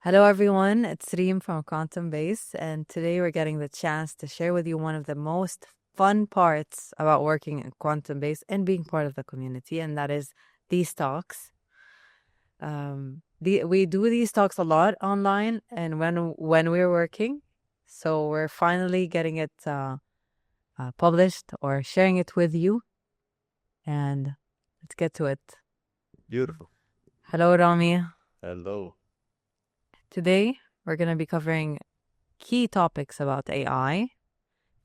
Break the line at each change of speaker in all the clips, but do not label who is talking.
Hello, everyone. It's Reem from Quantum Base, and today we're getting the chance to share with you one of the most fun parts about working in Quantum Base and being part of the community, and that is these talks. We do these talks a lot online, and when we're working, so we're finally getting it published or sharing it with you, and let's get to it.
Beautiful.
Hello, Rami.
Hello.
Today we're going to be covering key topics about AI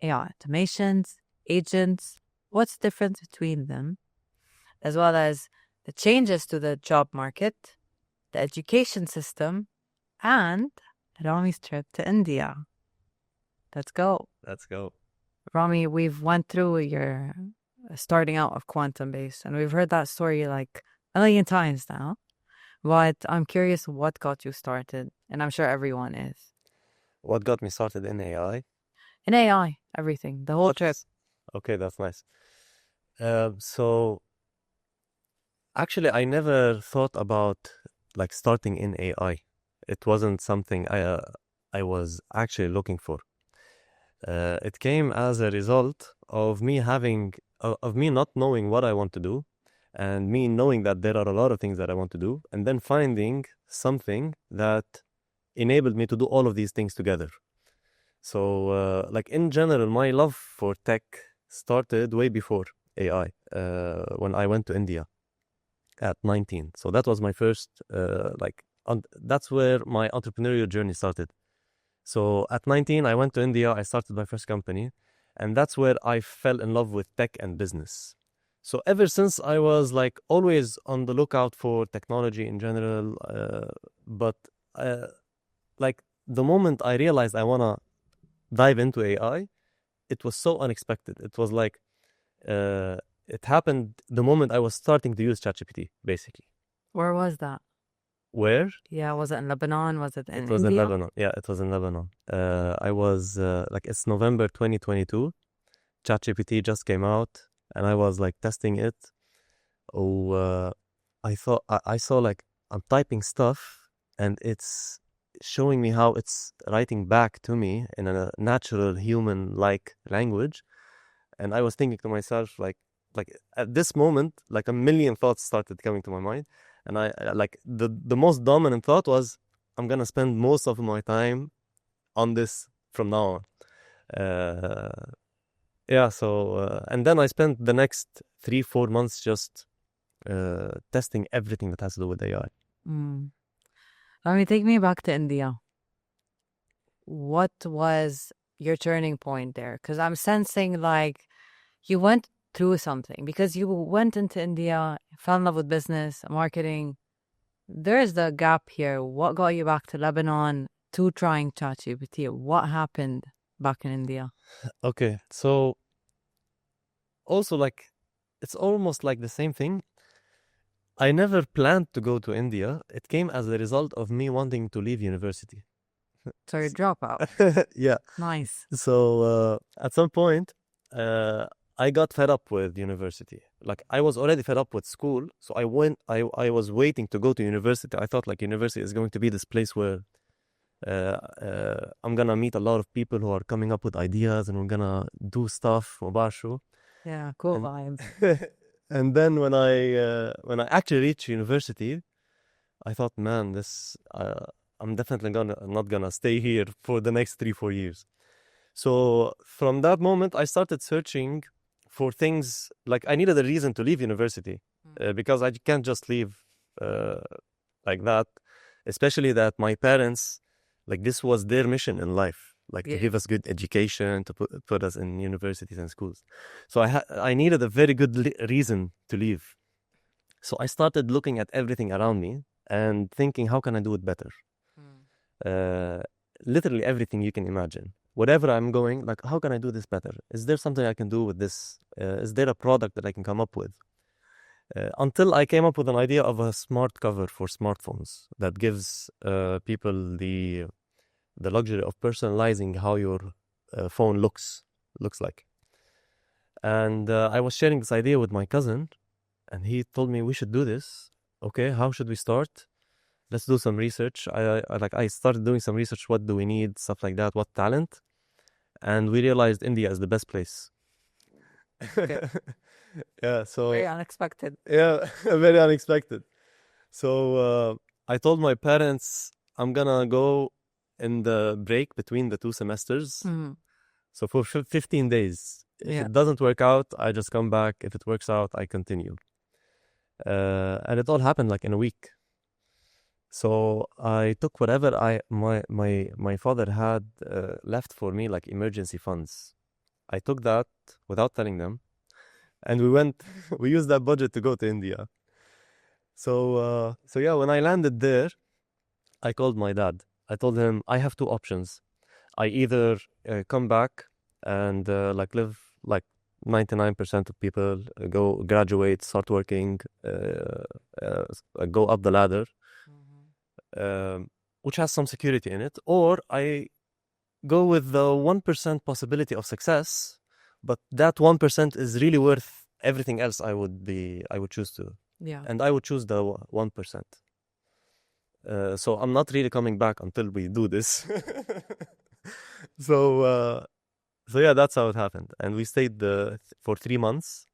automations, agents, what's the difference between them, as well as the changes to the job market, the education system, and Rami's trip to India. Let's go.
Let's go.
Rami, we've went through your starting out of Quantum Base, and we've heard that story like a million times now. But I'm curious what got you started, and I'm sure everyone is.
What got me started in AI?
In AI, everything, the whole trip.
Okay, that's nice. So actually, I never thought about like starting in AI. It wasn't something I was actually looking for. It came as a result of me not knowing what I want to do, and me knowing that there are a lot of things that I want to do, and then finding something that enabled me to do all of these things together. So, like in general, my love for tech started way before AI, when I went to India at 19. So that was my first, that's where my entrepreneurial journey started. So at 19, I went to India, I started my first company, and that's where I fell in love with tech and business. So ever since, I was like always on the lookout for technology in general, but like the moment I realized I want to dive into AI, it was so unexpected. It was like it happened the moment I was starting to use ChatGPT, basically.
Where was that?
Where?
Yeah, was it in Lebanon? Was it in
It was in
India?
Lebanon. Yeah, it was in Lebanon. I was like, it's November 2022. ChatGPT just came out, and I was like testing it. Oh, I saw like I'm typing stuff, and it's showing me how it's writing back to me in a natural human-like language. And I was thinking to myself, like at this moment, like a million thoughts started coming to my mind, and like the most dominant thought was, I'm gonna spend most of my time on this from now on. Yeah, so and then I spent the next 3-4 months just testing everything that has to do with AI.
Mm. Let me take me back to India. What was your turning point there? Because I'm sensing like you went through something because you went into India, fell in love with business, marketing. There's the gap here. What got you back to Lebanon to trying ChatGPT? What happened back in India?
Okay, so also like it's almost like the same thing. I never planned to go to India. It came as a result of me wanting to leave university.
So your dropout.
Yeah.
Nice.
So at some point, uh, I got fed up with university. Like I was already fed up with school, so I went. I was waiting to go to university. I thought like university is going to be this place where I'm gonna meet a lot of people who are coming up with ideas, and we're gonna do stuff. وباشو.
Yeah, cool
And
vibes.
and then when I actually reached university, I thought, man, this I'm definitely gonna not gonna stay here for the next 3-4 years. So from that moment, I started searching for things like I needed a reason to leave university, because I can't just leave uh, like that. Especially that my parents, like this was their mission in life, like to
Yeah.
give us good education, to put us in universities and schools. So I needed a very good reason to leave. So I started looking at everything around me and thinking, how can I do it better? Uh, Literally everything you can imagine. Whatever I'm going, like, how can I do this better? Is there something I can do with this? Is there a product that I can come up with? Until I came up with an idea of a smart cover for smartphones that gives people the luxury of personalizing how your phone looks like. And I was sharing this idea with my cousin, and he told me we should do this. Okay, how should we start? let's do some research. I started doing some research. What do we need? Stuff like that. What talent? And we realized India is the best place.
Okay.
Yeah. So
Very unexpected.
yeah, very unexpected. So I told my parents I'm gonna go in the break between the 2 semesters.
Mhm.
So for 15 days. If
Yeah.
it doesn't work out, I just come back. If it works out, I continue. And it all happened like in a week. So I took whatever my father had left for me, like emergency funds. I took that without telling them, and we used that budget to go to India. So yeah, when I landed there, I called my dad. I told him I have 2 options. I either come back and like live like 99% of people, go graduate, start working, go up the ladder, which has some security in it, or I go with the 1% possibility of success, but that 1% is really worth everything else I would choose to.
Yeah.
And I would choose the 1%. So I'm not really coming back until we do this. So yeah, that's how it happened. And we stayed for 3 months.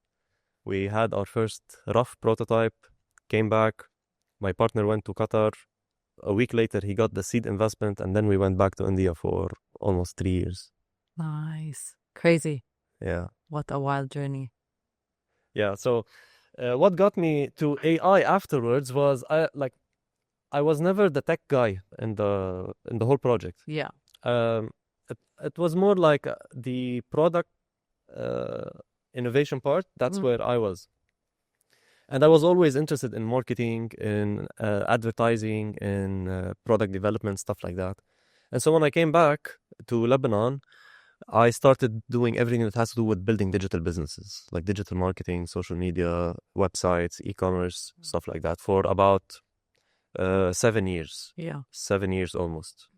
We had our first rough prototype, came back. My partner went to Qatar. A week later, he got the seed investment, and then we went back to India for almost 3 years.
Nice. Crazy.
Yeah.
What a wild journey.
Yeah. So what got me to AI afterwards was I was never the tech guy in the whole project.
Yeah.
It was more like the product innovation part. That's where I was. And I was always interested in marketing, in advertising, in product development, stuff like that. And so when I came back to Lebanon, I started doing everything that has to do with building digital businesses, like digital marketing, social media, websites, e-commerce, stuff like that, for about 7 years.
Yeah.
7 years almost.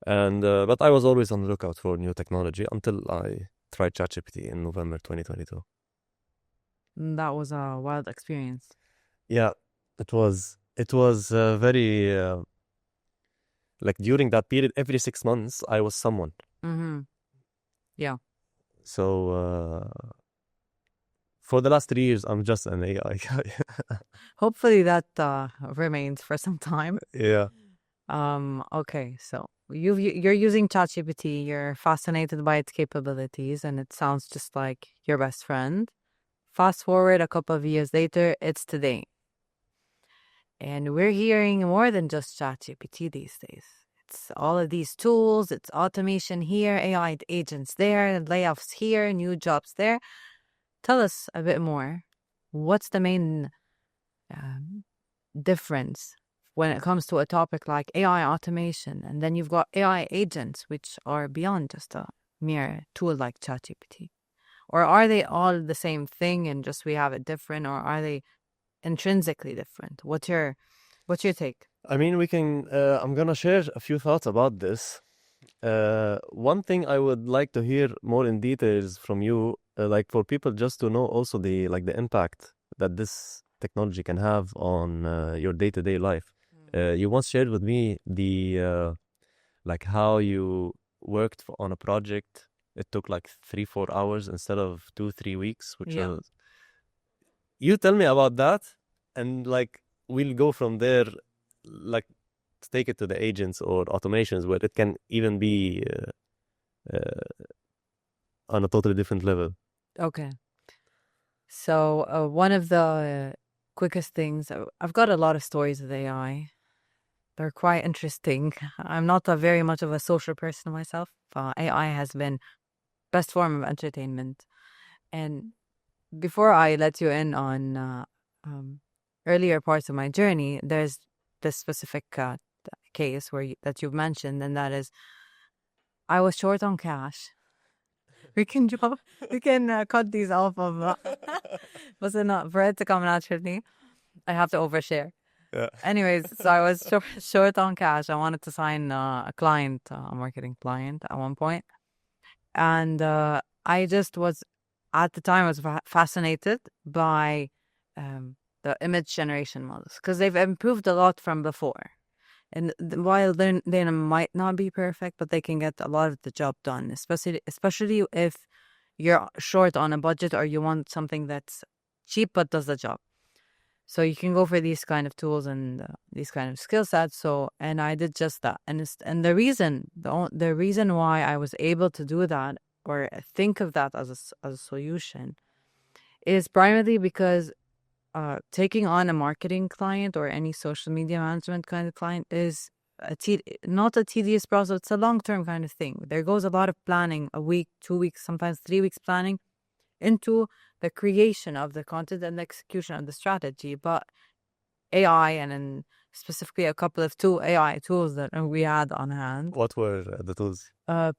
And but I was always on the lookout for new technology until I tried ChatGPT in November 2022.
That was a wild experience.
Yeah, it was very like during that period, every 6 months I was someone.
Mm-hmm. Yeah.
So for the last 3 years, I'm just an AI guy.
Hopefully that remains for some time.
Yeah.
Okay, so you're using ChatGPT, you're fascinated by its capabilities, and it sounds just like your best friend. Fast forward a couple of years later, it's today. And we're hearing more than just ChatGPT these days. It's all of these tools, it's automation here, AI agents there, layoffs here, new jobs there. Tell us a bit more. What's the main difference when it comes to a topic like AI automation? And then you've got AI agents, which are beyond just a mere tool like ChatGPT. Or are they all the same thing and just we have it different, or are they intrinsically different? What's your take?
I mean, we can. I'm gonna share a few thoughts about this. One thing I would like to hear more in details from you, like for people just to know also the impact that this technology can have on your day-to-day life. You once shared with me the like how you worked on a project. It took like 3-4 hours instead of 2-3 weeks, which was. You tell me about that, and like we'll go from there, like to take it to the agents or automations where it can even be on a totally different level.
Okay. So one of the quickest things, I've got a lot of stories with AI. They're quite interesting. I'm not very much of a social person myself. AI has been best form of entertainment. And before I let you in on earlier parts of my journey, there's this specific case that you've mentioned, and that is I was short on cash. We can cut these off of was it not for it to come naturally? I have to overshare.
Yeah.
Anyways, so I was short on cash. I wanted to sign a client, a marketing client at one point. And I just was, at the time, I was fascinated by the image generation models because they've improved a lot from before. And while they might not be perfect, but they can get a lot of the job done, especially if you're short on a budget or you want something that's cheap but does the job. So you can go for these kind of tools and these kind of skill sets. So, and I did just that. And the reason why I was able to do that or think of that as a solution is primarily because taking on a marketing client or any social media management kind of client is not a tedious process. It's a long-term kind of thing. There goes a lot of planning, a week, 2 weeks, sometimes 3 weeks planning into the creation of the content and the execution of the strategy. But AI, and then specifically a couple of AI tools that we had on hand.
What were the tools?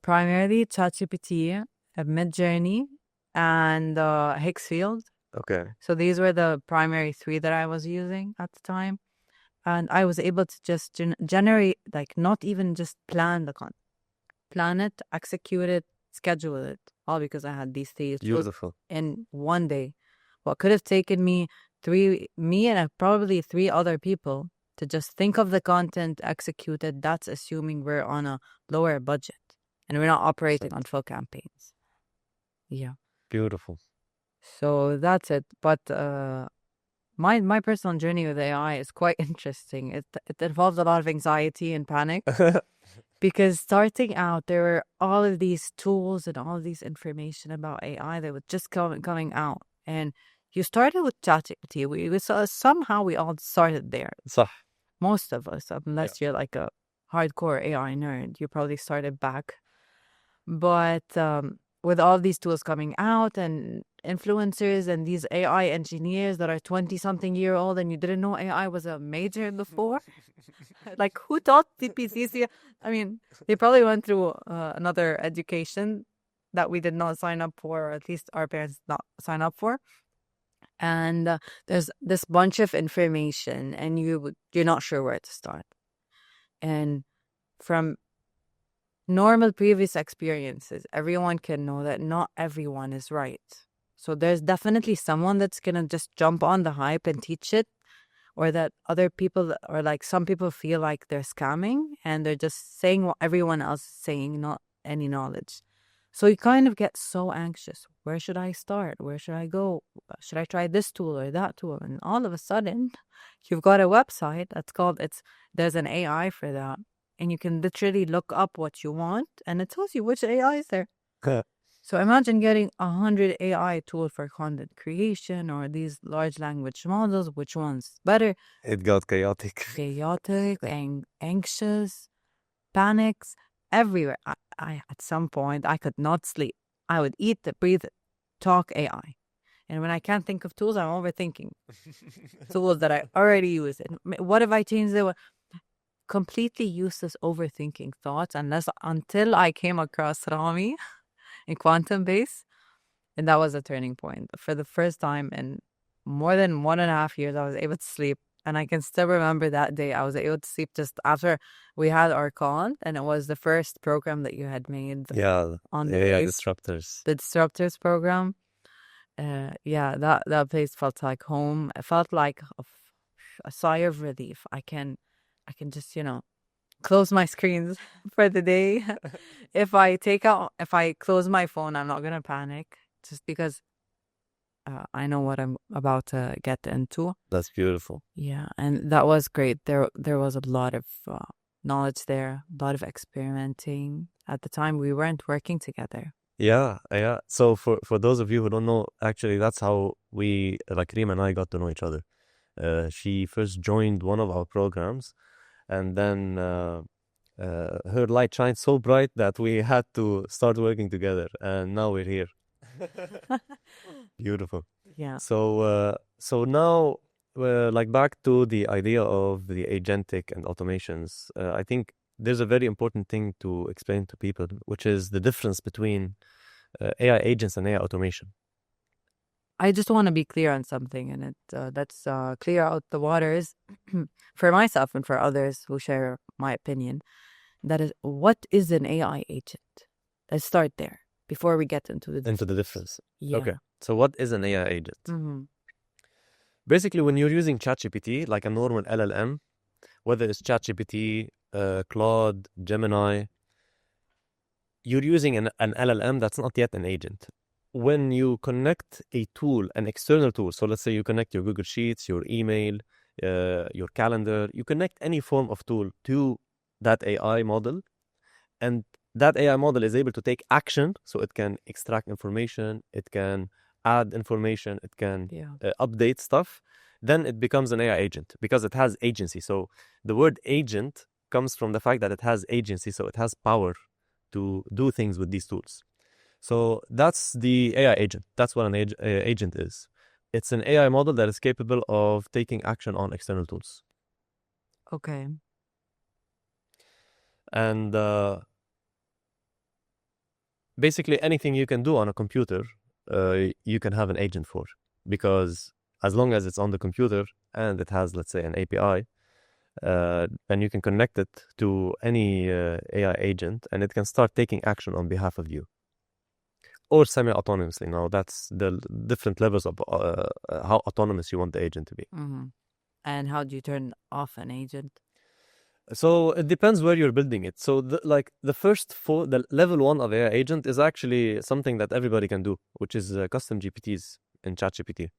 Primarily ChatGPT, Midjourney, and Higgsfield.
Okay.
So these were the primary 3 that I was using at the time. And I was able to just generate, like, not even just plan the content. Plan it, execute it, schedule it, all because I had these 3 tools
Beautiful.
in one day. What could have taken me and probably 3 other people to just think of the content, execute it. That's assuming we're on a lower budget and we're not operating on full campaigns. Yeah.
Beautiful.
So that's it. But my personal journey with AI is quite interesting. It involves a lot of anxiety and panic. Because starting out, there were all of these tools and all of these information about AI that was just coming out. And you started with ChatGPT. We somehow we all started there.
صح.
Most of us, unless you're like a hardcore AI nerd, you probably started back. But with all these tools coming out and influencers and these AI engineers that are 20-something-year-old and you didn't know AI was a major before, like who taught PPCC? I mean, they probably went through another education that we did not sign up for, or at least our parents did not sign up for. And there's this bunch of information and you're not sure where to start. And from normal previous experiences, everyone can know that not everyone is right. So there's definitely someone that's going to just jump on the hype and teach it, or that other people, or like some people feel like they're scamming and they're just saying what everyone else is saying, not any knowledge. So you kind of get so anxious. Where should I start? Where should I go? Should I try this tool or that tool? And all of a sudden, you've got a website that's called, there's an AI for that. And you can literally look up what you want and it tells you which AI is there. So imagine getting 100 AI tools for content creation or these large language models. Which one's better?
It got chaotic.
Chaotic, anxious, panics everywhere. I at some point, I could not sleep. I would eat, breathe, talk AI. And when I can't think of tools, I'm overthinking tools that I already use. And what if I change the completely useless overthinking thoughts until I came across Rami in Quantum Base. And that was a turning point. For the first time in more than 1.5 years, I was able to sleep. And I can still remember that day. I was able to sleep just after we had our call. And it was the first program that you had made. On the
AI Disruptors.
The Disruptors program. That place felt like home. It felt like a sigh of relief. I can just, close my screens for the day. If I close my phone, I'm not going to panic just because I know what I'm about to get into.
That's beautiful.
Yeah. And that was great. There was a lot of knowledge there, a lot of experimenting. At the time, we weren't working together.
Yeah. So for those of you who don't know, actually, that's how we, like Reem and I, got to know each other. She first joined one of our programs, and then her light shined so bright that we had to start working together, and now we're here. Beautiful.
Yeah.
So now, like back to the idea of the agentic and automations, I think there's a very important thing to explain to people, which is the difference between AI agents and AI automation.
I just want to be clear on something, and let's clear out the waters for myself and for others who share my opinion. That is, what is an AI agent? Let's start there before we get into the
difference.
Yeah.
Okay. So what is an AI agent?
Mm-hmm.
Basically, when you're using ChatGPT, like a normal LLM, whether it's ChatGPT, Claude, Gemini, you're using an LLM that's not yet an agent. When you connect a tool, an external tool, so let's say you connect your Google Sheets, your email, your calendar, you connect any form of tool to that AI model, and that AI model is able to take action, so it can extract information, it can add information, it can update stuff, then it becomes an AI agent because it has agency. So the word agent comes from the fact that it has agency, so it has power to do things with these tools. So that's the AI agent. That's what an agent is. It's an AI model that is capable of taking action on external tools.
Okay.
And basically anything you can do on a computer, you can have an agent for, because as long as it's on the computer and it has, let's say, an API, then you can connect it to any AI agent and it can start taking action on behalf of you. Or semi-autonomously. Now, that's the different levels of how autonomous you want the agent to be.
Mm-hmm. And how do you turn off an agent?
So it depends where you're building it. So the level 1 of AI agent is actually something that everybody can do, which is custom GPTs in ChatGPT.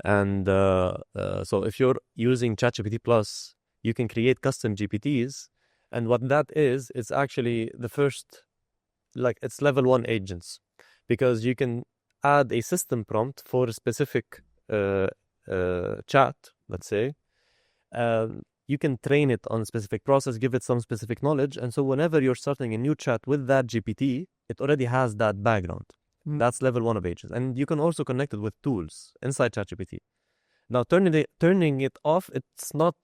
And so if you're using ChatGPT Plus, you can create custom GPTs. And what that is, it's actually the first, it's level 1 agents. Because you can add a system prompt for a specific chat, let's say. You can train it on a specific process, give it some specific knowledge. And so whenever you're starting a new chat with that GPT, it already has that background. That's level 1 of agents. And you can also connect it with tools inside ChatGPT. Now, turning it off, it's not,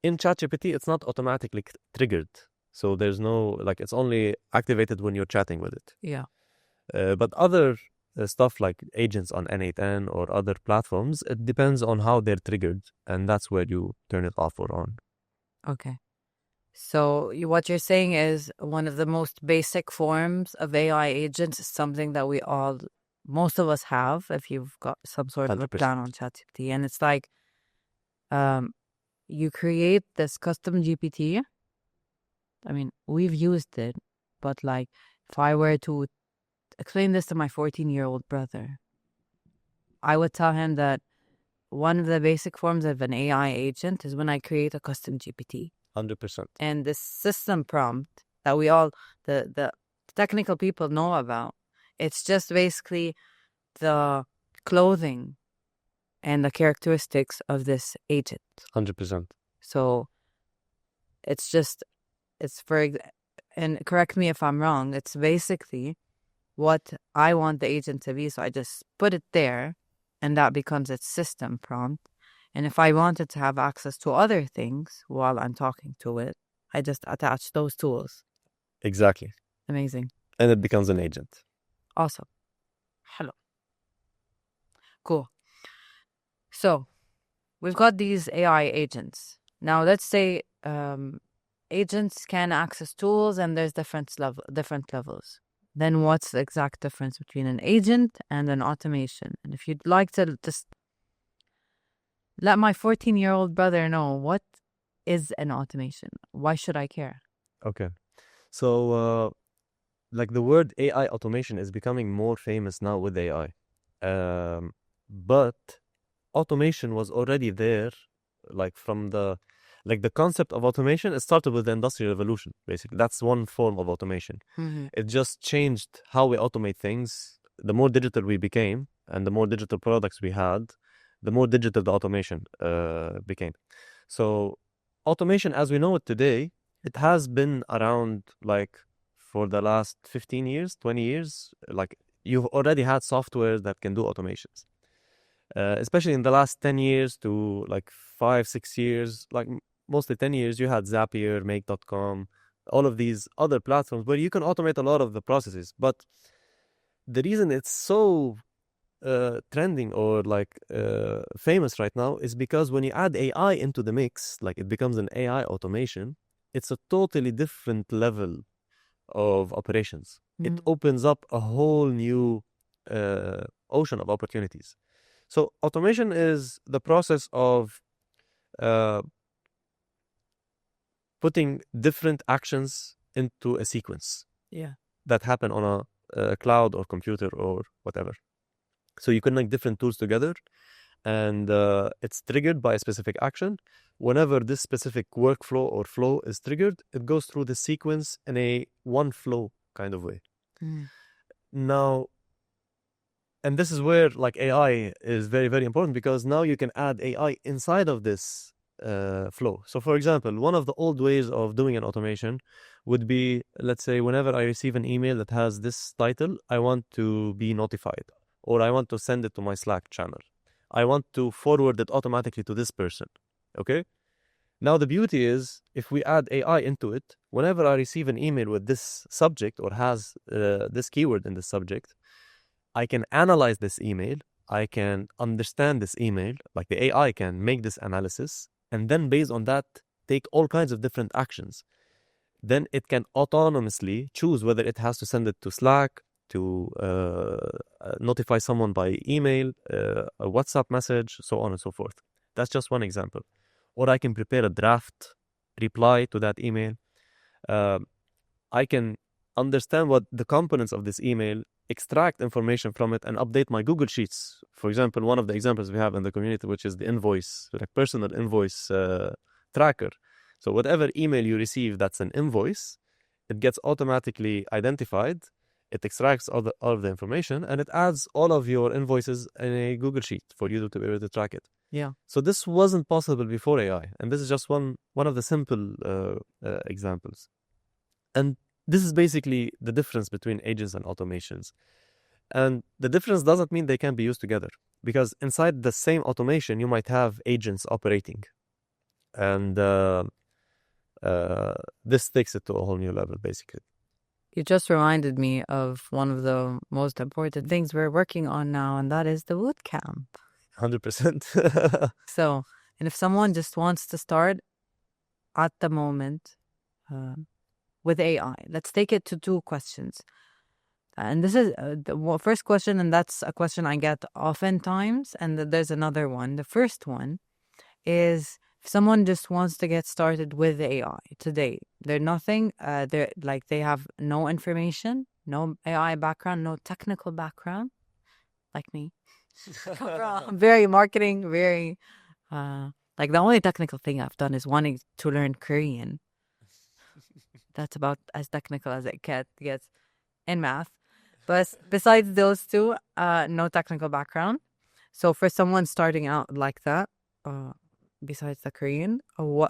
in ChatGPT, it's not automatically triggered. So there's no, it's only activated when you're chatting with it.
Yeah.
But other stuff like agents on N8N or other platforms, it depends on how they're triggered, and that's where you turn it off or on.
Okay. So what you're saying is one of the most basic forms of AI agents is something that most of us have if you've got some sort of a
100%.
plan on ChatGPT. And it's like you create this custom GPT. I mean, we've used it, but if I were to explain this to my 14-year-old brother, I would tell him that one of the basic forms of an AI agent is when I create a custom GPT.
100%.
And this system prompt that we all, the technical people know about, it's just basically the clothing and the characteristics of this agent.
100%.
So and correct me if I'm wrong, it's basically what I want the agent to be. So I just put it there and that becomes its system prompt. And if I wanted to have access to other things while I'm talking to it, I just attach those tools.
Exactly.
Amazing.
And it becomes an agent.
Awesome. Hello. Cool. So we've got these AI agents. Now let's say agents can access tools and there's different levels. Then what's the exact difference between an agent and an automation? And if you'd like to just let my 14-year-old brother know, what is an automation? Why should I care?
Okay. So, the word AI automation is becoming more famous now with AI. But automation was already there, from the concept of automation, it started with the Industrial Revolution, basically. That's one form of automation.
Mm-hmm.
It just changed how we automate things. The more digital we became and the more digital products we had, the more digital the automation became. So automation as we know it today, it has been around for the last 15 years, 20 years. You've already had software that can do automations. Especially in the last 10 years to 5-6 years, mostly 10 years, you had Zapier, Make.com, all of these other platforms where you can automate a lot of the processes. But the reason it's so trending or famous right now is because when you add AI into the mix, it becomes an AI automation, it's a totally different level of operations.
Mm-hmm.
It opens up a whole new ocean of opportunities. So automation is the process of putting different actions into a sequence that happen on a cloud or computer or whatever. So you connect different tools together, and it's triggered by a specific action. Whenever this specific workflow or flow is triggered, it goes through the sequence in a one flow kind of way. Now, and this is where like AI is very, very important, because now you can add AI inside of this flow. So for example, one of the old ways of doing an automation would be, let's say, whenever I receive an email that has this title, I want to be notified, or I want to send it to my Slack channel. I want to forward it automatically to this person. Okay? Now the beauty is, if we add AI into it, whenever I receive an email with this subject or has this keyword in the subject, I can analyze this email, I can understand this email, like the AI can make this analysis, and then based on that, take all kinds of different actions. Then it can autonomously choose whether it has to send it to Slack, to notify someone by email, a WhatsApp message, so on and so forth. That's just one example. Or I can prepare a draft reply to that email. I can understand what the components of this email, extract information from it, and update my Google Sheets. For example, one of the examples we have in the community, which is the invoice, like personal invoice tracker. So whatever email you receive that's an invoice, it gets automatically identified. It extracts all of the information, and it adds all of your invoices in a Google Sheet for you to be able to track it.
Yeah.
So this wasn't possible before AI, and this is just one of the simple examples. And this is basically the difference between agents and automations. And the difference doesn't mean they can be used together, because inside the same automation, you might have agents operating. And this takes it to a whole new level, basically.
You just reminded me of one of the most important things we're working on now, and that is the bootcamp.
100%.
So, and if someone just wants to start at the moment with AI, let's take it to two questions. And this is the first question, and that's a question I get oftentimes, and there's another one. The first one is, if someone just wants to get started with AI today, they're nothing, they have no information, no AI background, no technical background, like me. Very marketing, very like the only technical thing I've done is wanting to learn Korean. That's about as technical as it gets in math. But besides those two, no technical background. So for someone starting out like that, besides the Korean,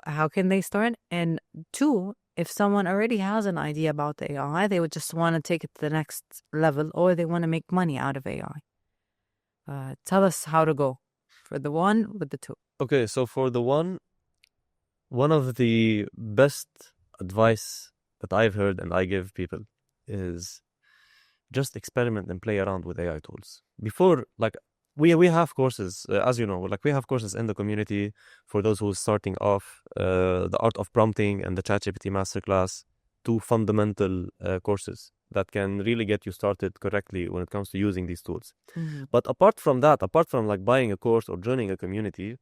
how can they start? And two, if someone already has an idea about the AI, they would just want to take it to the next level, or they want to make money out of AI. Tell us how to go for the one with the two.
Okay, so for the one of the best advice that I've heard and I give people is just experiment and play around with AI tools. Before, like, we have courses, as you know, like we have courses in the community for those who are starting off, the art of prompting and the ChatGPT masterclass, two fundamental courses that can really get you started correctly when it comes to using these tools.
Mm-hmm.
But apart from that, apart from like buying a course or joining a community,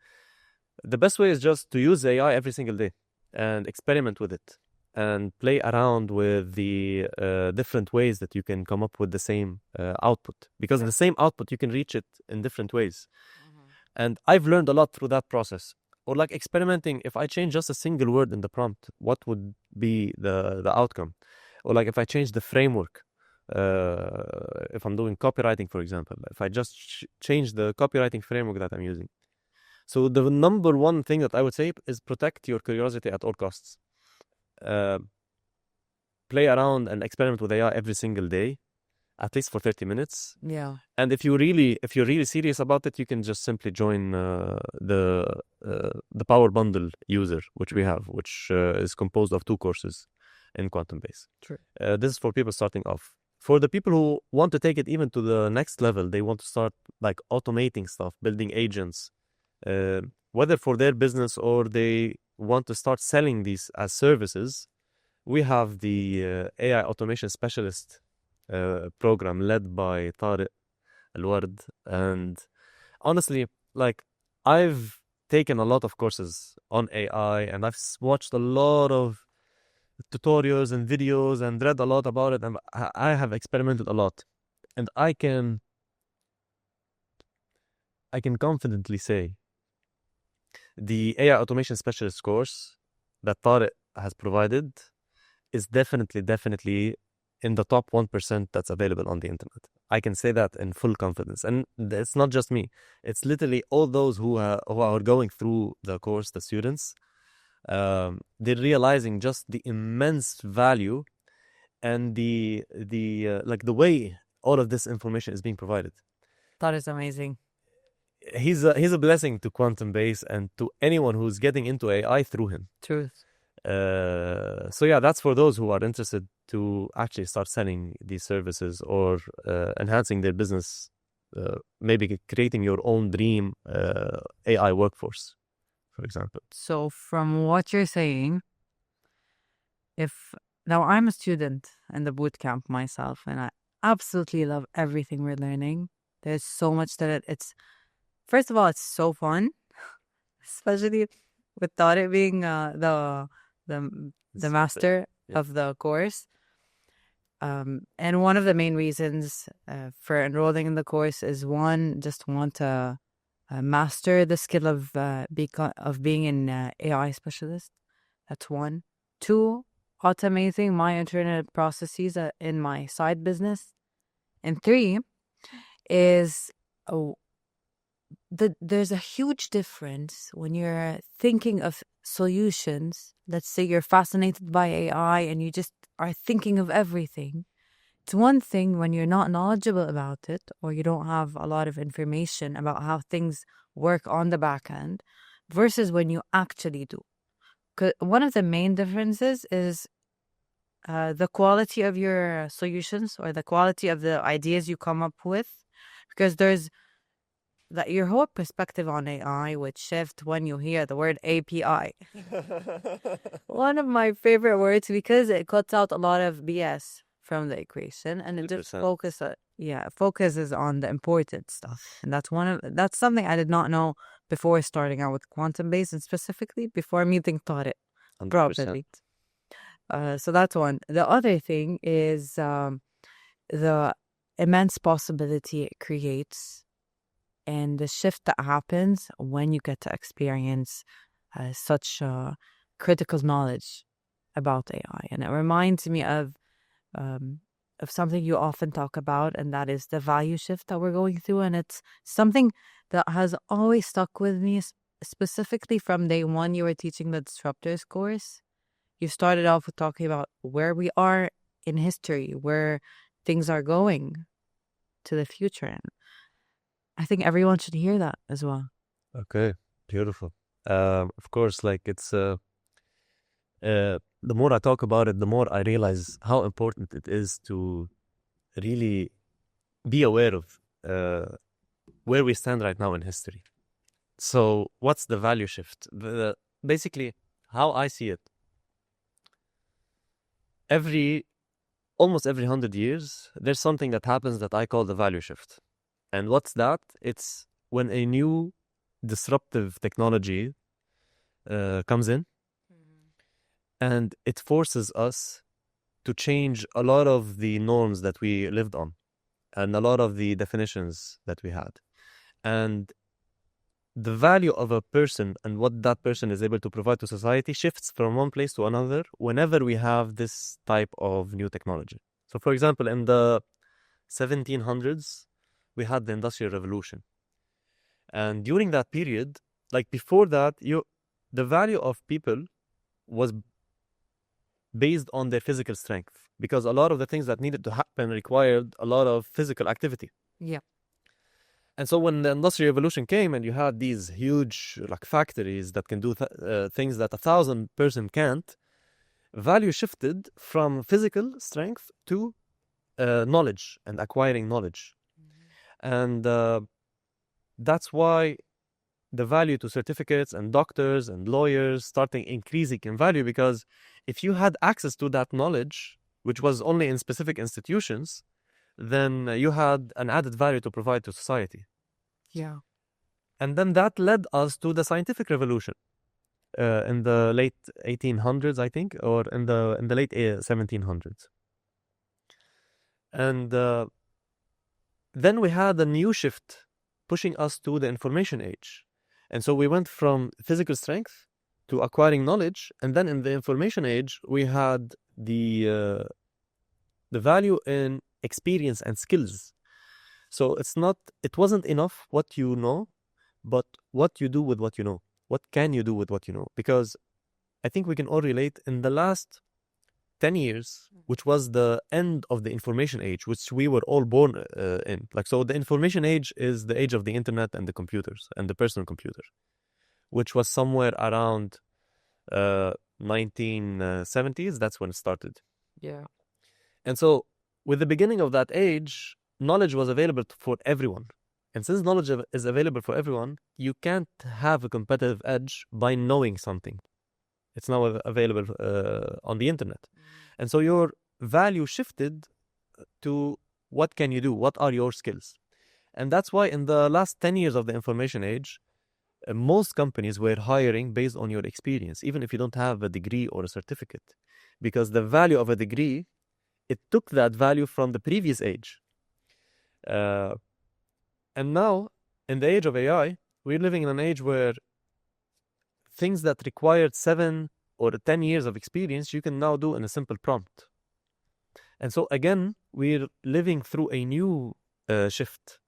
the best way is just to use AI every single day and experiment with it and play around with the different ways that you can come up with the same output, because the same output you can reach it in different ways.
Mm-hmm.
And I've learned a lot through that process. Or like experimenting, if I change just a single word in the prompt, what would be the outcome? Or like if I change the framework, if I'm doing copywriting, for example, if I just change the copywriting framework that I'm using. So the number one thing that I would say is protect your curiosity at all costs. Play around and experiment with AI every single day, at least for 30 minutes.
Yeah.
And if you're really serious about it, you can just simply join the Power Bundle user, which we have, which is composed of 2 courses in Quantum Base.
True.
This is for people starting off. For the people who want to take it even to the next level, they want to start like automating stuff, building agents, whether for their business or they want to start selling these as services. We have the AI Automation Specialist program led by Tariq Al-Ward. And honestly, like, I've taken a lot of courses on AI, and I've watched a lot of tutorials and videos and read a lot about it, and I have experimented a lot. And I can confidently say the AI automation specialist course that Tariq has provided is definitely in the top 1% that's available on the internet. I can say that in full confidence. And it's not just me. It's literally all those who are going through the course, the students. They're realizing just the immense value and the way all of this information is being provided.
That is amazing.
He's a blessing to Quantum Base and to anyone who's getting into AI through him.
Truth.
So yeah, that's for those who are interested to actually start selling these services or enhancing their business, maybe creating your own dream AI workforce, for example.
So from what you're saying, now I'm a student in the boot camp myself, and I absolutely love everything we're learning. There's so much that it's, first of all, it's so fun, especially with Tariq being the master of the course. And one of the main reasons for enrolling in the course is one, just want to master the skill of being an AI specialist. That's one. Two, automating my internal processes in my side business. And three is there's a huge difference when you're thinking of solutions. Let's say you're fascinated by AI and you just are thinking of everything. It's one thing when you're not knowledgeable about it or you don't have a lot of information about how things work on the back end versus when you actually do. 'Cause one of the main differences is the quality of your solutions or the quality of the ideas you come up with, because there's that your whole perspective on AI would shift when you hear the word API. One of my favorite words because it cuts out a lot of BS from the equation and it just
100%.
focuses on the important stuff. And that's something I did not know before starting out with Quantum Base, and specifically before meeting Tariq
100%.
properly. So that's one. The other thing is the immense possibility it creates and the shift that happens when you get to experience such critical knowledge about AI. And it reminds me of something you often talk about, and that is the value shift that we're going through. And it's something that has always stuck with me, specifically from day one you were teaching the Disruptors course. You started off with talking about where we are in history, where things are going to the future. And I think everyone should hear that as well.
Okay, beautiful. Of course, like it's the more I talk about it, the more I realize how important it is to really be aware of where we stand right now in history. So, what's the value shift? Basically, how I see it. Almost every 100 years, there's something that happens that I call the value shift. And what's that? It's when a new disruptive technology comes in, and it forces us to change a lot of the norms that we lived on and a lot of the definitions that we had. And the value of a person and what that person is able to provide to society shifts from one place to another whenever we have this type of new technology. So, for example, in the 1700s, we had the Industrial Revolution. And during that period, like before that, the value of people was based on their physical strength, because a lot of the things that needed to happen required a lot of physical activity.
Yeah.
And so when the Industrial Revolution came and you had these huge like factories that can do things that 1,000 person can't, value shifted from physical strength to knowledge and acquiring knowledge. And that's why the value to certificates and doctors and lawyers starting increasing in value, because if you had access to that knowledge, which was only in specific institutions, then you had an added value to provide to society.
Yeah.
And then that led us to the scientific revolution in the late 1800s, I think, or in the late 1700s. And then we had a new shift pushing us to the information age. And so we went from physical strength to acquiring knowledge. And then in the information age, we had the value in experience and skills. So it wasn't enough what you know, but what you do with what you know. What can you do with what you know? Because I think we can all relate in the last 10 years, which was the end of the information age, which we were all born in. Like, so the information age is the age of the internet and the computers and the personal computer, which was somewhere around 1970s. That's when it started.
Yeah.
And so with the beginning of that age, knowledge was available for everyone. And since knowledge is available for everyone, you can't have a competitive edge by knowing something. It's now available on the internet. And so your value shifted to what can you do? What are your skills? And that's why in the last 10 years of the information age, most companies were hiring based on your experience, even if you don't have a degree or a certificate. Because the value of a degree, it took that value from the previous age. And now, in the age of AI, we're living in an age where things that required 7 or 10 years of experience, you can now do in a simple prompt. And so again, we're living through a new shift.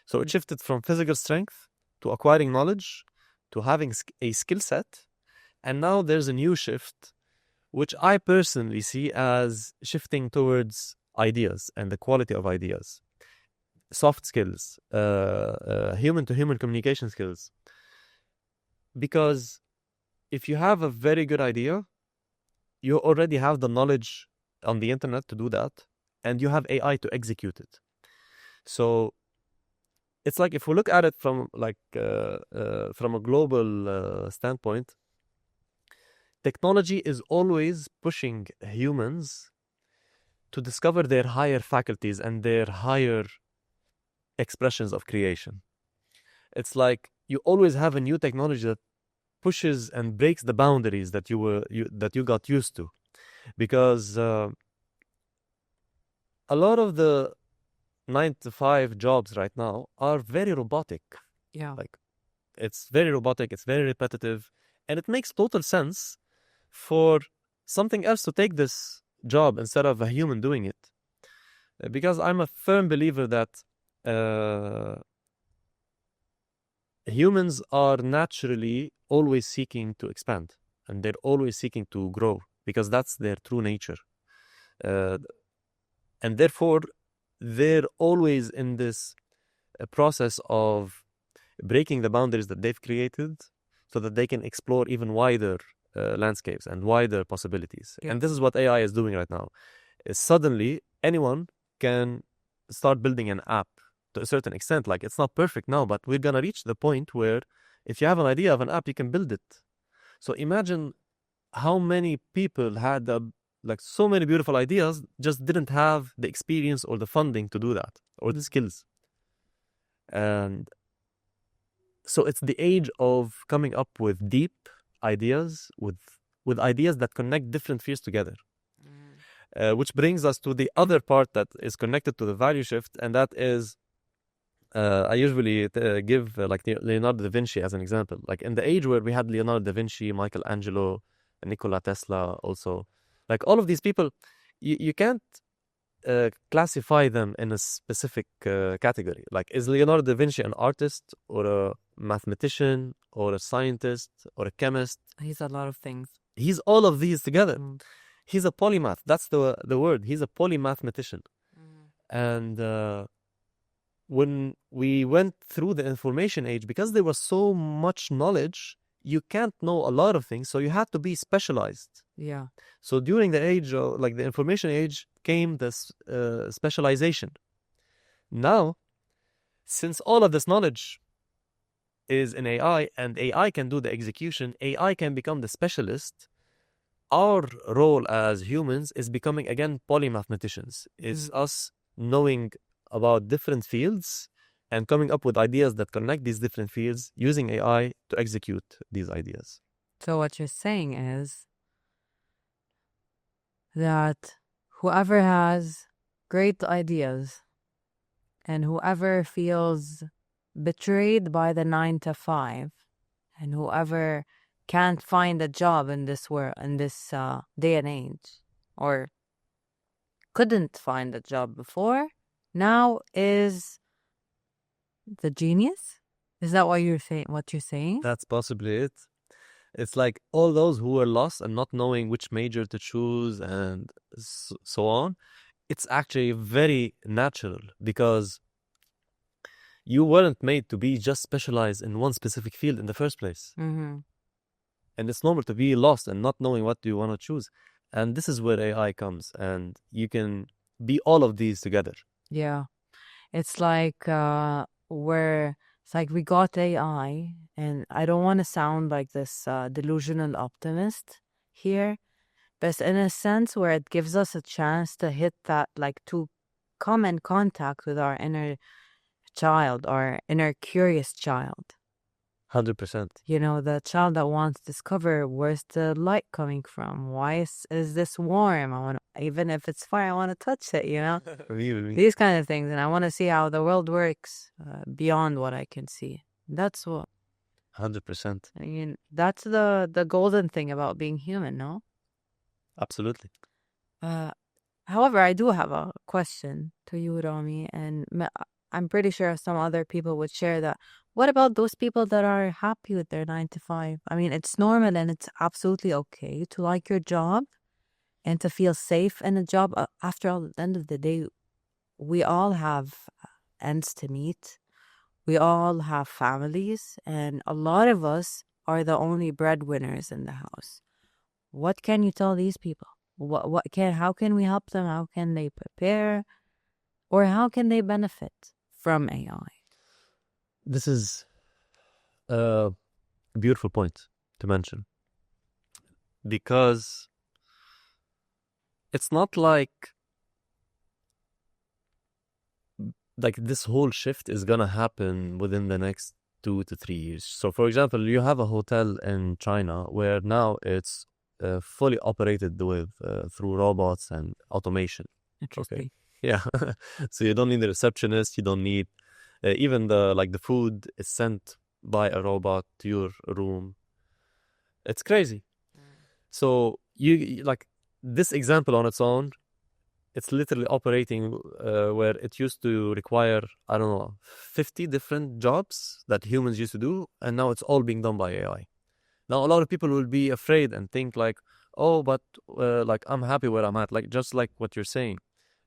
So it shifted from physical strength to acquiring knowledge to having a skill set. And now there's a new shift, which I personally see as shifting towards ideas and the quality of ideas. Soft skills, human-to-human communication skills. Because if you have a very good idea, you already have the knowledge on the internet to do that, and you have AI to execute it. So it's like if we look at it from a global standpoint, technology is always pushing humans to discover their higher faculties and their higher expressions of creation. It's like you always have a new technology that pushes and breaks the boundaries that you got used to, because a lot of the 9-to-5 jobs right now are very robotic.
Yeah.
Like, it's very robotic, it's very repetitive, and it makes total sense for something else to take this job instead of a human doing it. Because I'm a firm believer that humans are naturally always seeking to expand, and they're always seeking to grow because that's their true nature. And therefore, they're always in this process of breaking the boundaries that they've created so that they can explore even wider landscapes and wider possibilities.
Yeah.
And this is what AI is doing right now. Suddenly, anyone can start building an app to a certain extent. Like, it's not perfect now, but we're going to reach the point where if you have an idea of an app, you can build it. So imagine how many people had so many beautiful ideas, just didn't have the experience or the funding to do that, or the skills. And so it's the age of coming up with deep ideas, with ideas that connect different fields together. Which brings us to the other part that is connected to the value shift, and that is, I usually give Leonardo da Vinci as an example. Like, in the age where we had Leonardo da Vinci, Michelangelo, Nikola Tesla also, like all of these people, you can't classify them in a specific category. Like, is Leonardo da Vinci an artist or a mathematician or a scientist or a chemist?
He's a lot of things.
He's all of these together. He's a polymath. That's the word. He's a polymathematician. And when we went through the information age, because there was so much knowledge, you can't know a lot of things, so you had to be specialized.
Yeah.
So during the age of, like, the information age came this specialization. Now, since all of this knowledge is in AI and AI can do the execution, AI can become the specialist. Our role as humans is becoming, again, polymathmaticians. It's us knowing about different fields and coming up with ideas that connect these different fields using AI to execute these ideas.
So what you're saying is that whoever has great ideas and whoever feels betrayed by the 9 to 5 and whoever can't find a job in this world, in this day and age, or couldn't find a job before, now is the genius? Is that what you're saying? What you're saying?
That's possibly it. It's like all those who were lost and not knowing which major to choose and so on. It's actually very natural because you weren't made to be just specialized in one specific field in the first place.
Mm-hmm.
And it's normal to be lost and not knowing what do you want to choose. And this is where AI comes, and you can be all of these together.
Yeah. It's like it's like we got AI, and I don't want to sound like this delusional optimist here, but in a sense where it gives us a chance to hit that, like to come in contact with our inner child, our inner curious child.
100%.
You know, the child that wants to discover where's the light coming from. Why is this warm? I want, even if it's fire, I want to touch it. You know,
Me.
these kind of things, and I want to see how the world works beyond what I can see. That's what
100%.
I mean. That's the golden thing about being human, no?
Absolutely.
However, I do have a question to you, Rami, and I'm pretty sure some other people would share that. What about those people that are happy with their 9 to 5? I mean, it's normal and it's absolutely okay to like your job and to feel safe in a job. After all, at the end of the day, we all have ends to meet. We all have families, and a lot of us are the only breadwinners in the house. What can you tell these people? How can we help them? How can they prepare? Or how can they benefit from AI?
This is a beautiful point to mention, because it's not like this whole shift is gonna happen within the next 2 to 3 years. So, for example, you have a hotel in China where now it's fully operated with through robots and automation.
Interesting.
Yeah. So you don't need a receptionist. You don't need even the food is sent by a robot to your room. It's crazy. So you like this example on its own. It's literally operating where it used to require, I don't know, 50 different jobs that humans used to do, and now it's all being done by AI. Now, a lot of people will be afraid and think like, oh, but I'm happy where I'm at, like just like what you're saying,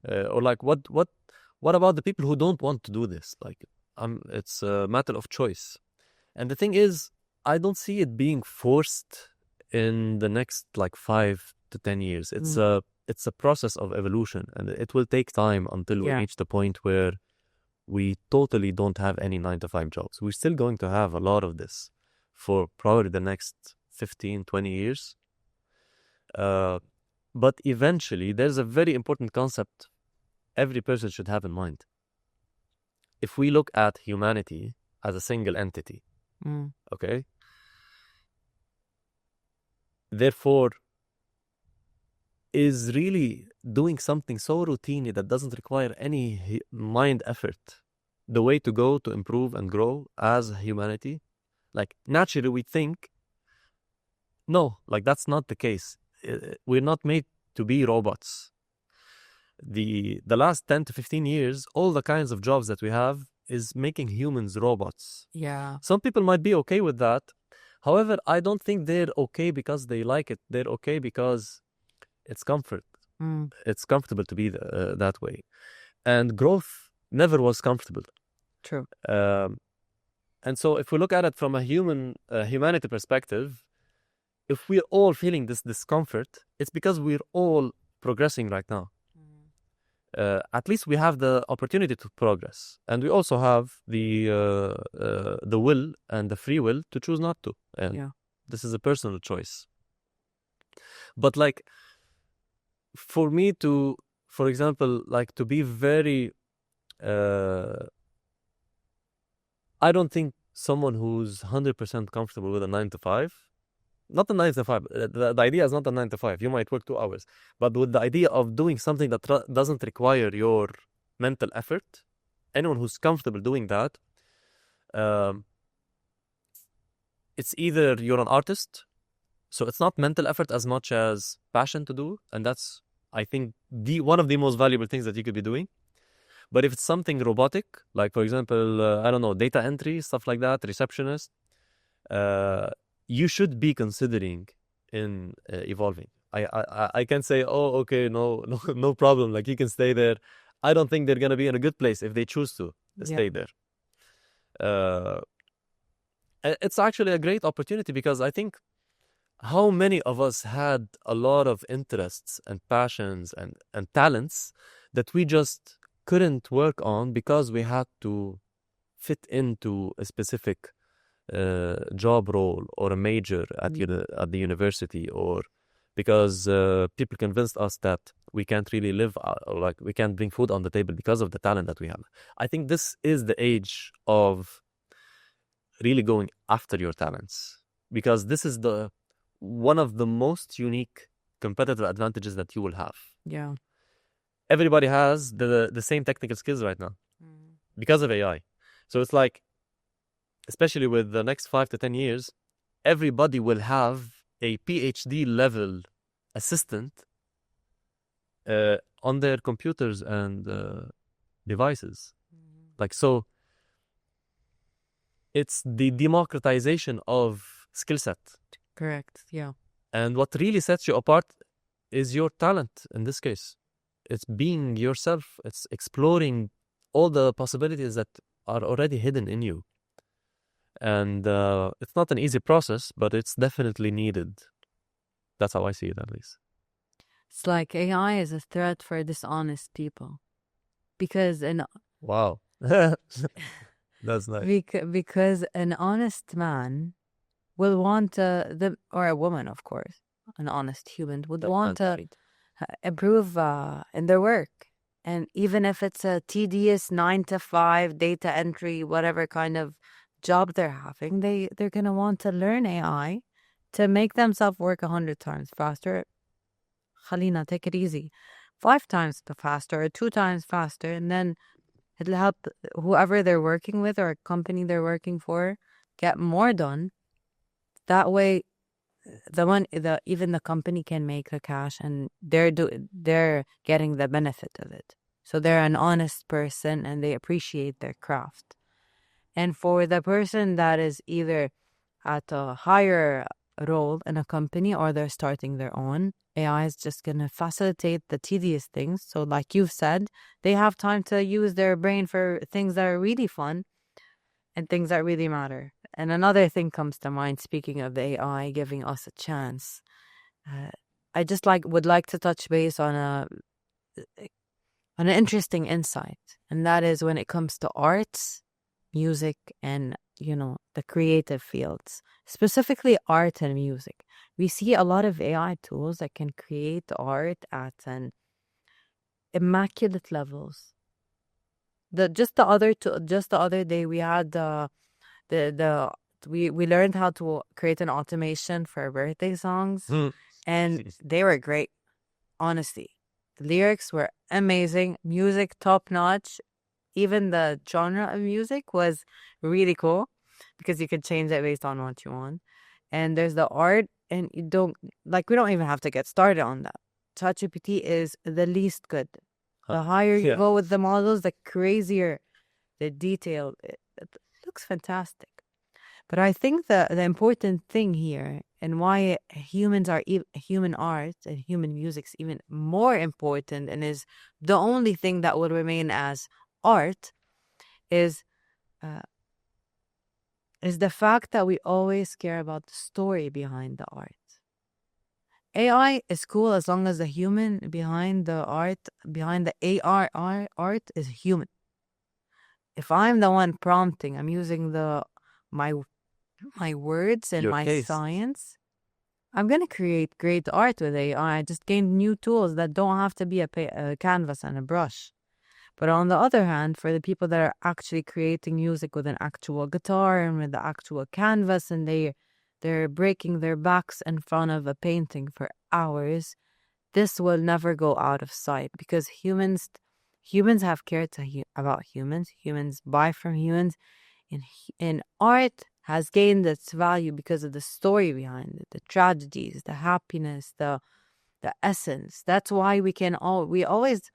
or like what about the people who don't want to do this? Like, it's a matter of choice. And the thing is, I don't see it being forced in the next 5 to 10 years. It's a process of evolution, and it will take time until we reach the point where we totally don't have any 9 to 5 jobs. We're still going to have a lot of this for probably the next 15, 20 years. But eventually, there's a very important concept every person should have in mind. If we look at humanity as a single entity, okay? Therefore, is really doing something so routine that doesn't require any mind effort the way to go to improve and grow as humanity? Naturally we think, no, that's not the case. We're not made to be robots. The last 10 to 15 years, all the kinds of jobs that we have is making humans robots.
Yeah.
Some people might be okay with that. However, I don't think they're okay because they like it. They're okay because it's comfort. It's comfortable to be that way. And growth never was comfortable.
True.
And so if we look at it from a humanity perspective, if we're all feeling this discomfort, it's because we're all progressing right now. At least we have the opportunity to progress. And we also have the will and the free will to choose not to. And this is a personal choice. But for me to, for example, to be very I don't think someone who's 100% comfortable with a 9 to 5, not a 9 to 5, the idea is not a 9 to 5. You might work 2 hours, but with the idea of doing something that doesn't require your mental effort, anyone who's comfortable doing that, it's either you're an artist, so it's not mental effort as much as passion to do, and that's, I think, one of the most valuable things that you could be doing. But if it's something robotic, like for example, I don't know, data entry, stuff like that, receptionist, you should be considering in evolving. I can say, oh, okay, no problem. Like you can stay there. I don't think they're gonna be in a good place if they choose to stay there. It's actually a great opportunity because I think how many of us had a lot of interests and passions and talents that we just couldn't work on because we had to fit into a specific job role or a major at the university, or because people convinced us that we can't really live, or like we can't bring food on the table because of the talent that we have. I think this is the age of really going after your talents, because this is one of the most unique competitive advantages that you will have.
Yeah.
Everybody has the same technical skills right now because of AI. So it's like, especially with the next 5 to 10 years, everybody will have a PhD level assistant on their computers and devices. Like, so it's the democratization of skill set.
Correct. Yeah.
And what really sets you apart is your talent in this case. It's being yourself. It's exploring all the possibilities that are already hidden in you. And it's not an easy process, but it's definitely needed. That's how I see it, at least.
It's like AI is a threat for dishonest people. Because
wow. That's nice.
Because an honest man will want or a woman, of course, an honest human would want to improve in their work. And even if it's a tedious 9 to 5 data entry, whatever kind of job they're having, they're going to want to learn AI to make themselves work 100 times faster. Khalina, take it easy. 5 times faster or 2 times faster, and then it'll help whoever they're working with or a company they're working for get more done. That way, even the company can make the cash, and they're getting the benefit of it. So they're an honest person and they appreciate their craft. And for the person that is either at a higher role in a company or they're starting their own, AI is just going to facilitate the tedious things. So like you've said, they have time to use their brain for things that are really fun and things that really matter. And another thing comes to mind, speaking of the AI giving us a chance. I just would like to touch base on an interesting insight. And that is when it comes to arts, music, and the creative fields, specifically art and music. We see a lot of AI tools that can create art at an immaculate levels. Just the other day we had we learned how to create an automation for birthday songs, and they were great. Honestly, the lyrics were amazing, music top notch. Even the genre of music was really cool because you could change it based on what you want. And there's the art, and we don't even have to get started on that. ChatGPT is the least good. The higher you go with the models, the crazier the detail. It looks fantastic. But I think the important thing here, and why human art and human music is even more important and is the only thing that will remain as art, is the fact that we always care about the story behind the art. AI is cool as long as the human behind the art, behind the AI art, is human. If I'm the one prompting, I'm using my words and my science, I'm going to create great art with AI. I just gained new tools that don't have to be a canvas and a brush. But on the other hand, for the people that are actually creating music with an actual guitar and with the actual canvas, and they're breaking their backs in front of a painting for hours, this will never go out of sight, because humans have cared about humans. Humans buy from humans, and art has gained its value because of the story behind it, the tragedies, the happiness, the essence. That's why we always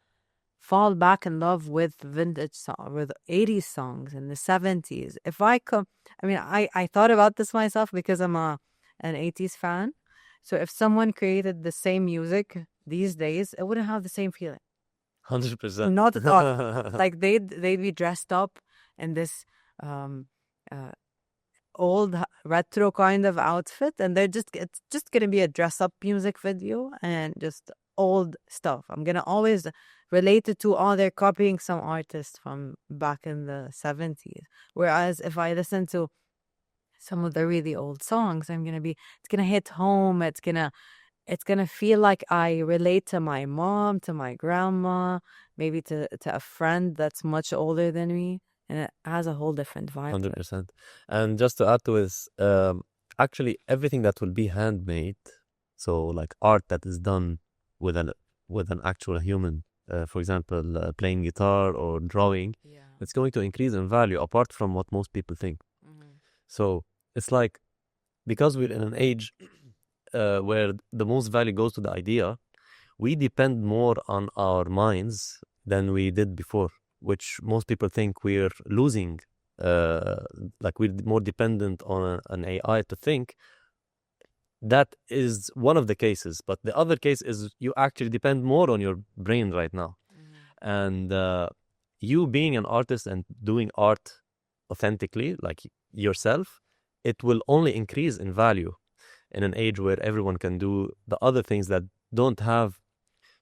fall back in love with vintage song, with 80s songs and the 70s. I thought about this myself because I'm an 80s fan. So if someone created the same music these days, it wouldn't have the same feeling.
100%.
Not at all. Like they'd be dressed up in this old retro kind of outfit, and it's just gonna be a dress up music video and just old stuff. I'm gonna always relate it to, oh, they're copying some artist from back in the 70s. Whereas if I listen to some of the really old songs, it's gonna hit home. It's gonna feel like I relate to my mom, to my grandma, maybe to a friend that's much older than me. And it has a whole different vibe.
100%. And just to add to this, actually everything that will be handmade, so like art that is done with an actual human, for example, playing guitar or drawing, it's going to increase in value apart from what most people think. So it's like, because we're in an age where the most value goes to the idea, we depend more on our minds than we did before, which most people think we're losing. Like we're more dependent on an AI to think. That is one of the cases, but the other case is you actually depend more on your brain right now. And you being an artist and doing art authentically, like yourself, it will only increase in value in an age where everyone can do the other things that don't have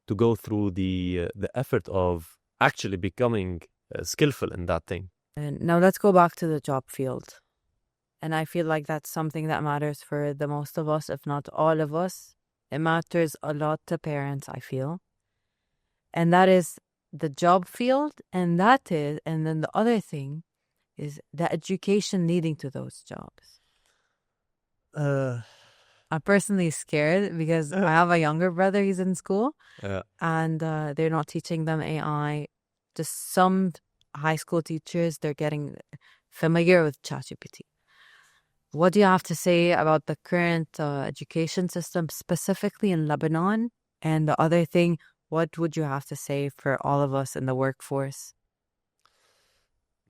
to go through the effort of actually becoming skillful in that thing.
And now let's go back to the job field. And I feel like that's something that matters for the most of us, if not all of us. It matters a lot to parents, I feel. And that is the job field. And then the other thing is the education leading to those jobs. I'm personally scared because I have a younger brother, he's in school. And they're not teaching them AI. Just some high school teachers, they're getting familiar with ChatGPT. What do you have to say about the current education system, specifically in Lebanon? And the other thing, what would you have to say for all of us in the workforce?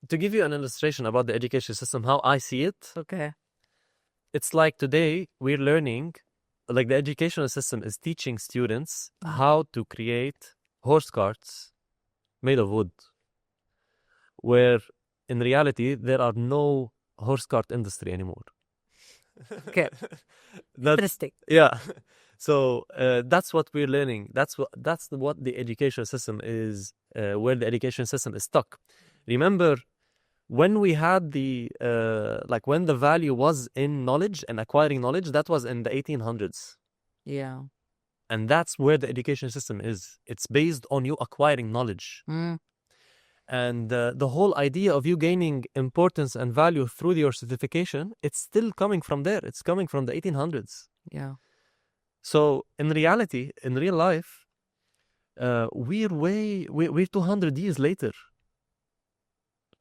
To give you an illustration about the education system, how I see it,
Okay.
it's like today we're learning, like the educational system is teaching students how to create horse carts made of wood, where in reality there are no horse cart industry anymore.
Okay. Interesting.
Yeah. So that's what we're learning. That's what the education system is, where the education system is stuck. Remember, when we had when the value was in knowledge and acquiring knowledge, that was in the 1800s.
Yeah.
And that's where the education system is. It's based on you acquiring knowledge. And the whole idea of you gaining importance and value through your certification, it's still coming from there. It's coming from the 1800s.
Yeah.
So in reality, in real life, we're 200 years later.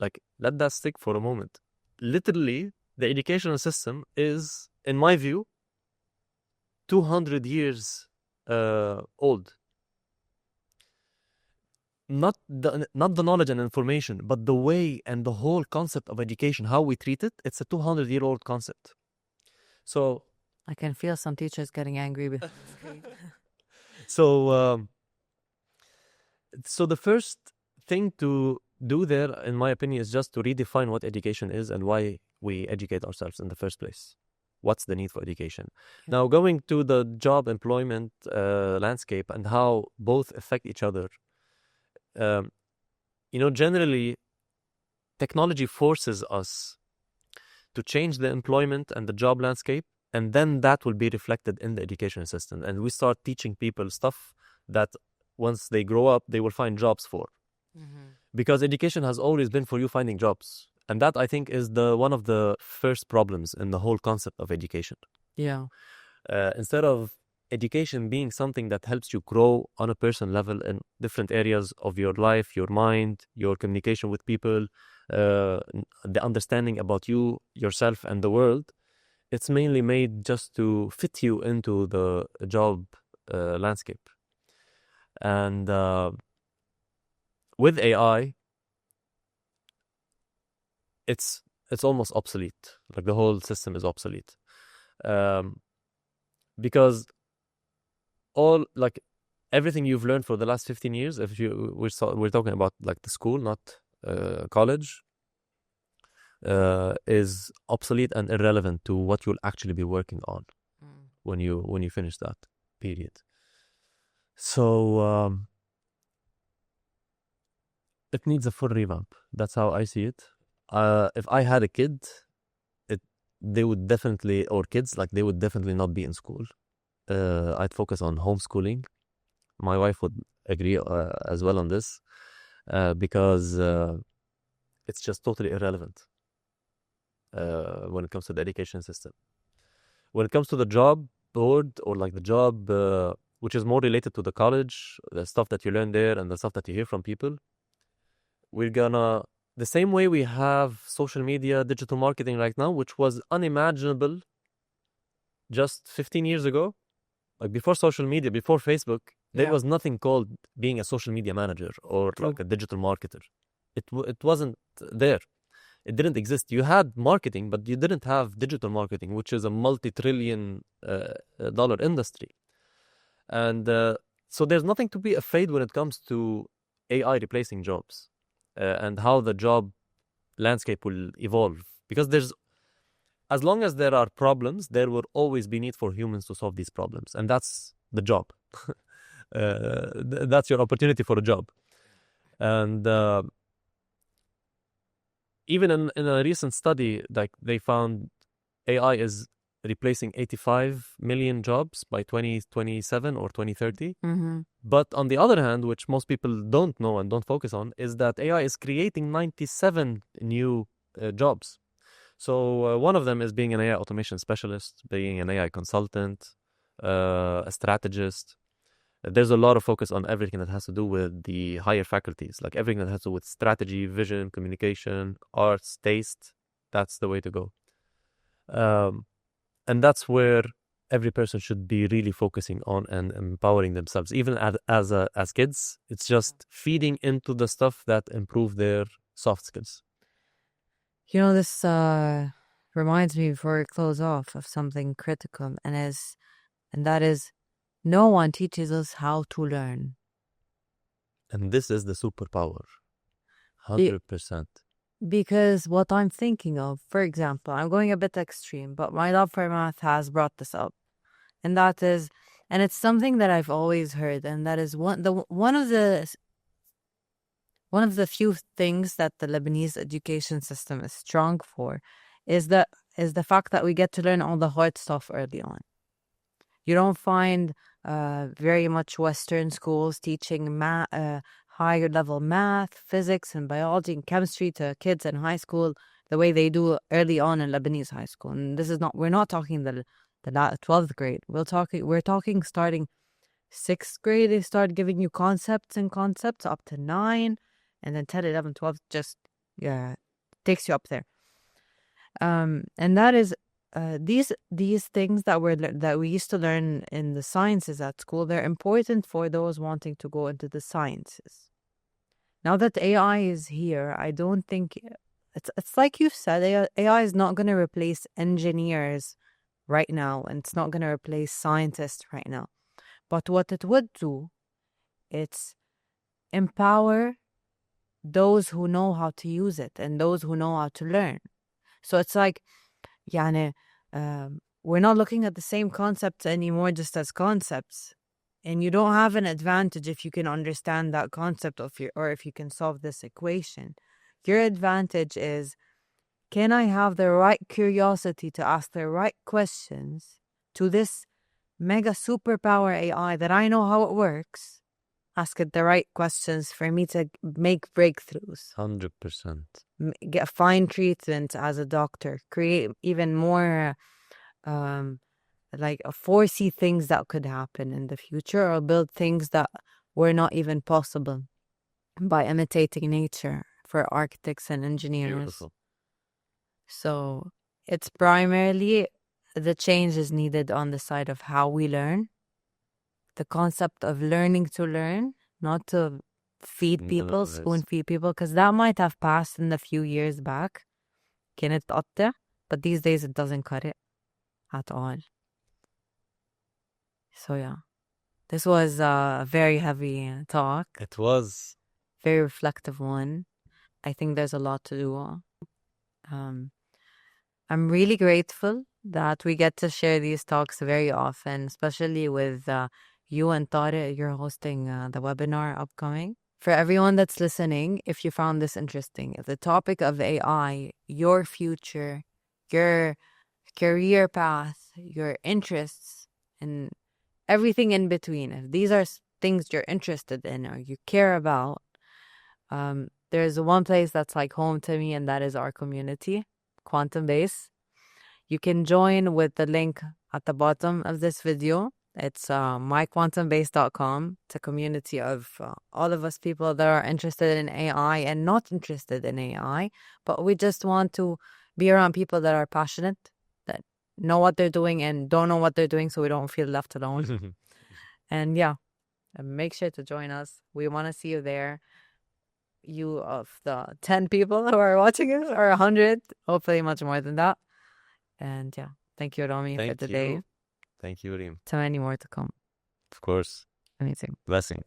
Like, let that stick for a moment. Literally, the educational system is, in my view, 200 years old. Not the knowledge and information, but the way and the whole concept of education, how we treat it, it's a 200-year-old concept. So
I can feel some teachers getting angry with
So the first thing to do there, in my opinion, is just to redefine what education is and why we educate ourselves in the first place. What's the need for education? Now, going to the job employment landscape and how both affect each other. Generally, technology forces us to change the employment and the job landscape, and then that will be reflected in the education system. And we start teaching people stuff that once they grow up, they will find jobs for. Because education has always been for you finding jobs. And that, I think, is one of the first problems in the whole concept of education.
Yeah.
Instead of education being something that helps you grow on a personal level in different areas of your life, your mind, your communication with people, the understanding about you, yourself, and the world, it's mainly made just to fit you into the job landscape. And with AI, it's almost obsolete. Like the whole system is obsolete, because everything you've learned for the last 15 years, if we're talking about like the school, not college, is obsolete and irrelevant to what you'll actually be working on when you finish that period. So it needs a full revamp. That's how I see it. If I had a kid, they would definitely, or kids, like they would definitely not be in school. I'd focus on homeschooling. My wife would agree as well on this, because it's just totally irrelevant when it comes to the education system. When it comes to the job board, or like the job which is more related to the college, the stuff that you learn there and the stuff that you hear from people, we're gonna, the same way we have social media, digital marketing right now, which was unimaginable just 15 years ago. Like before social media, before Facebook, there was nothing called being a social media manager or like a digital marketer. It wasn't there. It didn't exist. You had marketing, but you didn't have digital marketing, which is a multi-trillion dollar industry. And so there's nothing to be afraid when it comes to AI replacing jobs and how the job landscape will evolve. Because as long as there are problems, there will always be need for humans to solve these problems. And that's the job. That's your opportunity for a job. And even in a recent study, like they found AI is replacing 85 million jobs by 2027 or 2030. But on the other hand, which most people don't know and don't focus on, is that AI is creating 97 new jobs. So one of them is being an AI automation specialist, being an AI consultant, a strategist. There's a lot of focus on everything that has to do with the higher faculties, like everything that has to do with strategy, vision, communication, arts, taste. That's the way to go. And that's where every person should be really focusing on and empowering themselves. Even as kids, it's just feeding into the stuff that improve their soft skills.
You know, this reminds me, before we close off, of something critical, and that is, no one teaches us how to learn.
And this is the superpower. 100%.
Because what I'm thinking of, for example, I'm going a bit extreme, but my love for math has brought this up. And that is, and it's something that I've always heard, and that is one of the few things that the Lebanese education system is strong for, is the fact that we get to learn all the hard stuff early on. You don't find very much Western schools teaching higher level math, physics, and biology and chemistry to kids in high school the way they do early on in Lebanese high school. And we're not talking the 12th grade. We're talking starting 6th grade. They start giving you concepts up to 9, and then 10, 11, 12 just takes you up there. And that is these things that we used to learn in the sciences at school. They're important for those wanting to go into the sciences. Now that AI is here, I don't think it's like you said. AI is not going to replace engineers right now, and it's not going to replace scientists right now. But what it would do, it's empower those who know how to use it and those who know how to learn. So it's like, we're not looking at the same concepts anymore just as concepts. And you don't have an advantage if you can understand that concept or if you can solve this equation. Your advantage is, can I have the right curiosity to ask the right questions to this mega superpower AI that I know how it works? ask it the right questions for me to make breakthroughs,
100%.
get fine treatment as a doctor, create even more, like foresee things that could happen in the future, or build things that were not even possible by imitating nature for architects and engineers.
Beautiful.
So it's primarily the change is needed on the side of how we learn, the concept of learning to learn, not to feed people,
Yes.
spoon feed people, because that might have passed in a few years back. كانت تقطع, but these days it doesn't cut it at all. So yeah, this was a very heavy talk,
It was.
very reflective one. I think there's a lot to do. I'm really grateful that we get to share these talks very often, especially with you and Tariq. You're hosting the webinar upcoming. For everyone that's listening, if you found this interesting, if the topic of AI, your future, your career path, your interests, and everything in between, if these are things you're interested in or you care about, there's one place that's like home to me, and that is our community, Quantum Base. You can join with the link at the bottom of this video. It's myquantumbase.com. It's a community of all of us people that are interested in AI and not interested in AI, but we just want to be around people that are passionate, that know what they're doing and don't know what they're doing, so we don't feel left alone. And yeah, make sure to join us. We want to see you there. You of the 10 people who are watching it, or 100, hopefully much more than that. And yeah, thank you, Rami, for
Thank
today.
you. Thank you, Reem.
So many more to come.
Of course.
Amazing.
Blessing.